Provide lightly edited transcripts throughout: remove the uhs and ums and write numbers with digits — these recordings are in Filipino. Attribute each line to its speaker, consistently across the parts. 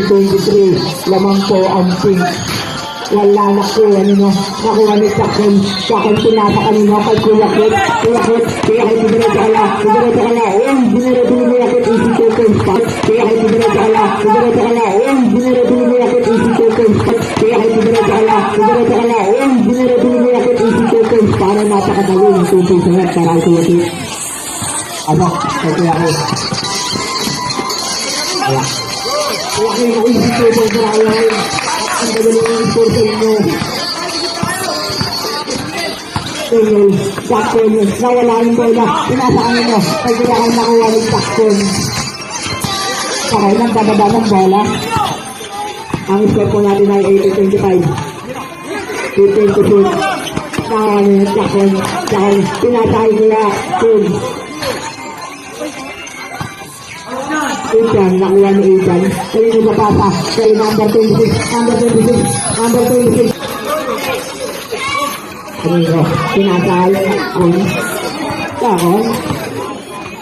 Speaker 1: 2023. Lamang po ang pink. Wala na ko, nakuha ni Takon. Takon pinasa kanina kay Kuya Kit. Kuya Kit, kaya kay Didiretso ka la. Didiretso ka la. Didiretso ni Kuya Kit, easy to spot. Kaya kay Didiretso ka la. Didiretso ka la. Didiretso ni Kuya Kit, easy to spot. Kaya kay Didiretso ka la. Didiretso ka la. Didiretso ni Kuya Kit, easy to spot. Para napakadali ng 2 sa net para kay Kuya Kit. Kay Kuya Kit. Wala. Kuya Kit, easy to spot para kay ang gagaling ng score sa inyo. Takon, nawala yung bola. Pinasa ka nyo. Ay kailangan nakuha ng Takon. Okay, nagdababa ng bola. Ang score po natin ay 80-25. 15-15. Nakuha nyo yung Takon. Pinasakay nila. Ethan, nakuha ni Ethan. Kaya nyo napasa. Kaya number 26. Number 26. Kanino, pinasakay Takon. Takon.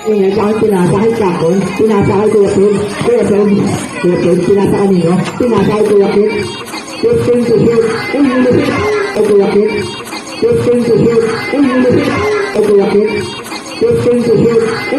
Speaker 1: Pinasakay Takon. Pinasakay Kuya Pin. Pinasakay nino. Pinasakay Kuya Pin. 15 to 8. Nilipit. Ay Kuya Pin. 15 to 8. Nilipit. Ay Kuya Pin. 15 to 8.